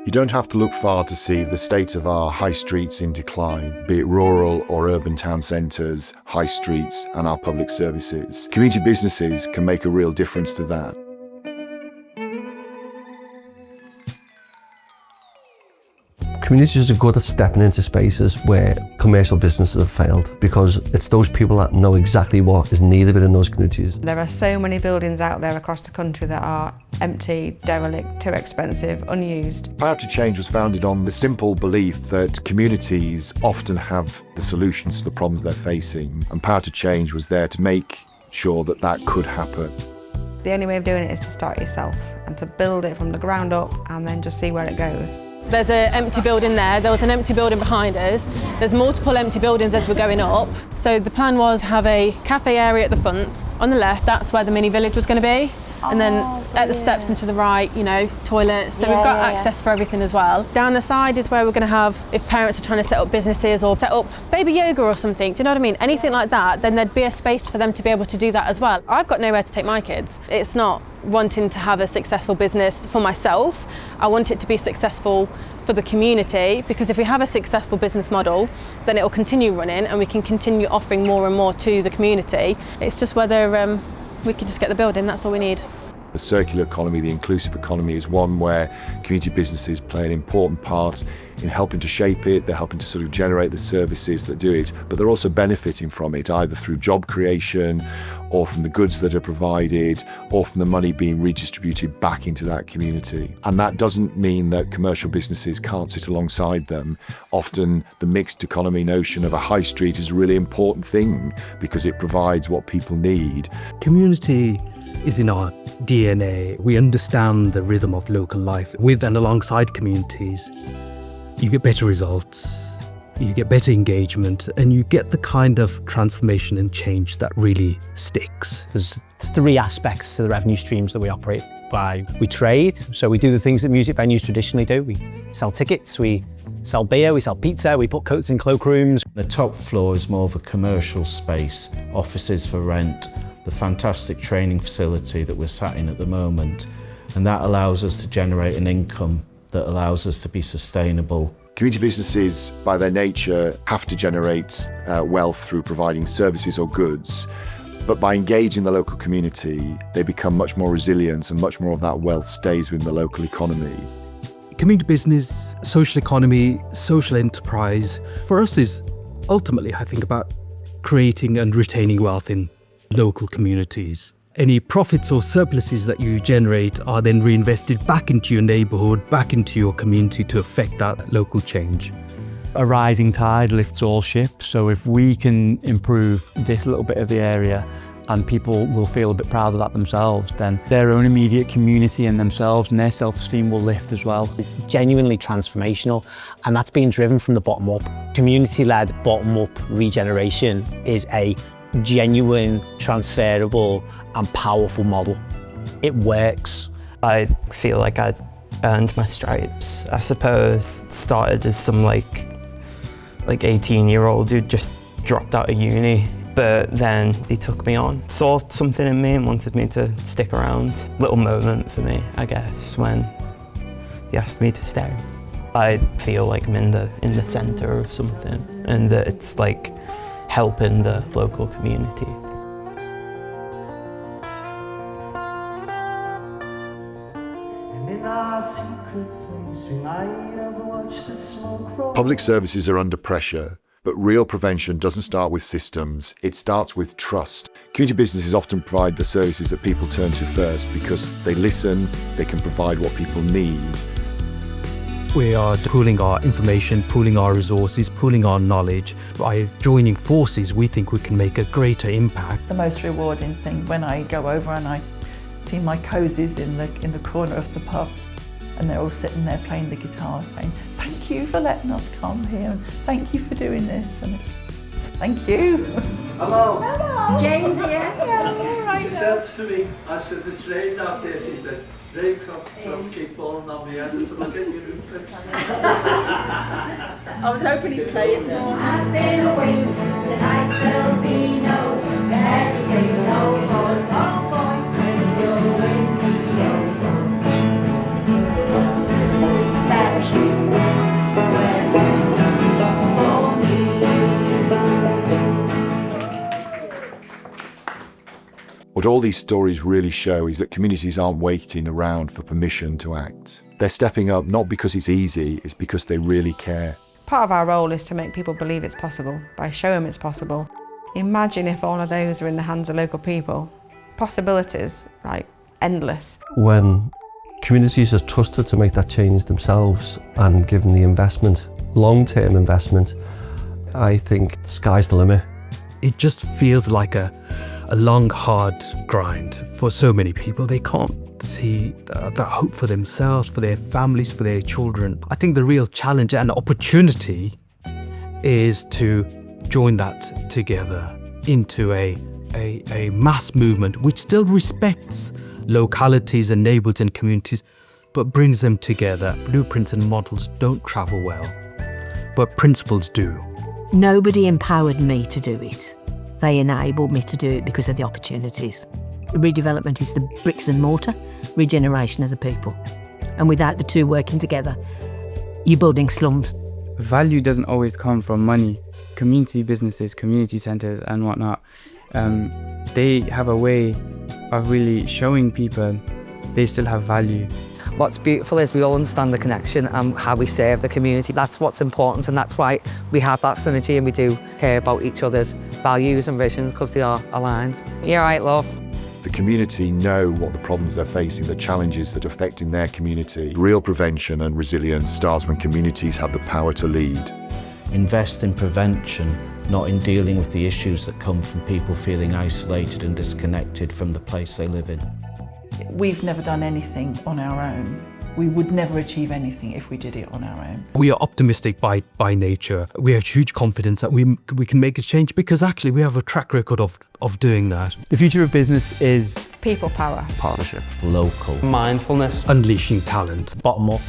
You don't have to look far to see the state of our high streets in decline, be it rural or urban town centres, high streets and our public services. Community businesses can make a real difference to that. Communities are good at stepping into spaces where commercial businesses have failed, because it's those people that know exactly what is needed within those communities. There are so many buildings out there across the country that are empty, derelict, too expensive, unused. Power to Change was founded on the simple belief that communities often have the solutions to the problems they're facing, and Power to Change was there to make sure that that could happen. The only way of doing it is to start yourself and to build it from the ground up and then just see where it goes. There's an empty building there was an empty building behind us. There's multiple empty buildings as we're going up. So the plan was to have a cafe area at the front. On the left, that's where the mini village was going to be. And then at the steps and to the right, toilets. So we've got access for everything as well. Down the side is where we're going to have, if parents are trying to set up businesses or set up baby yoga or something, do you know what I mean? Anything like that, then there'd be a space for them to be able to do that as well. I've got nowhere to take my kids. It's not wanting to have a successful business for myself. I want it to be successful for the community, because if we have a successful business model, then it will continue running and we can continue offering more and more to the community. It's just whether we can just get the building, that's all we need. The circular economy, the inclusive economy, is one where community businesses play an important part in helping to shape it. They're helping to sort of generate the services that do it, but they're also benefiting from it, either through job creation or from the goods that are provided or from the money being redistributed back into that community. And that doesn't mean that commercial businesses can't sit alongside them. Often the mixed economy notion of a high street is a really important thing because it provides what people need. Community is in our DNA. We understand the rhythm of local life. With and alongside communities, you get better results, you get better engagement, and you get the kind of transformation and change that really sticks. There's three aspects to the revenue streams that we operate by. We trade, so we do the things that music venues traditionally do. We sell tickets, we sell beer, we sell pizza, we put coats in cloakrooms. The top floor is more of a commercial space, offices for rent, the fantastic training facility that we're sat in at the moment, and that allows us to generate an income that allows us to be sustainable. Community businesses, by their nature, have to generate wealth through providing services or goods, but by engaging the local community, they become much more resilient and much more of that wealth stays within the local economy. Community business, social economy, social enterprise, for us is ultimately, I think, about creating and retaining wealth in local communities. Any profits or surpluses that you generate are then reinvested back into your neighbourhood, back into your community to affect that local change. A rising tide lifts all ships, so if we can improve this little bit of the area and people will feel a bit proud of that themselves, then their own immediate community and themselves and their self-esteem will lift as well. It's genuinely transformational, and that's being driven from the bottom up. Community-led bottom-up regeneration is a genuine, transferable and powerful model. It works. I feel like I earned my stripes. I suppose started as some like 18-year-old who just dropped out of uni, but then they took me on, saw something in me and wanted me to stick around. Little moment for me, I guess, when they asked me to stay. I feel like I'm in the centre of something, and that it's like helping the local community. Public services are under pressure, but real prevention doesn't start with systems, it starts with trust. Community businesses often provide the services that people turn to first because they listen, they can provide what people need. We are pooling our information, pooling our resources, pooling our knowledge. By joining forces, we think we can make a greater impact. The most rewarding thing when I go over and I see my cosies in the corner of the pub, and they're all sitting there playing the guitar saying, "Thank you for letting us come here, and thank you for doing this," and it's, "Thank you." Hello. Hello. James here. Yeah, all right. She said to me, I said, "It's raining out there." She said, "Rain drops keep falling on me." I just said, "Look at your roof." I was hoping he'd play it for me. I've been away, tonight there'll be no hesitation, no going, no going, when you're in the open. That What all these stories really show is that communities aren't waiting around for permission to act. They're stepping up not because it's easy, it's because they really care. Part of our role is to make people believe it's possible, by showing them it's possible. Imagine if all of those are in the hands of local people. Possibilities, like, endless. When communities are trusted to make that change themselves and given the investment, long-term investment, I think the sky's the limit. It just feels like a long, hard grind for so many people. They can't see the hope for themselves, for their families, for their children. I think the real challenge and opportunity is to join that together into a mass movement which still respects localities and neighbourhoods and communities, but brings them together. Blueprints and models don't travel well, but principles do. Nobody empowered me to do it. They enabled me to do it because of the opportunities. Redevelopment is the bricks and mortar, regeneration of the people. And without the two working together, you're building slums. Value doesn't always come from money. Community businesses, community centres and whatnot, they have a way of really showing people they still have value. What's beautiful is we all understand the connection and how we serve the community. That's what's important, and that's why we have that synergy and we do care about each other's values and visions, because they are aligned. You're right, love. The community know what the problems they're facing, the challenges that are affecting their community. Real prevention and resilience starts when communities have the power to lead. Invest in prevention, not in dealing with the issues that come from people feeling isolated and disconnected from the place they live in. We've never done anything on our own. We would never achieve anything if we did it on our own. We are optimistic by nature. We have huge confidence that we can make a change because actually we have a track record of doing that. The future of business is People power. Partnership. Local. Mindfulness. Unleashing talent. Bottom up.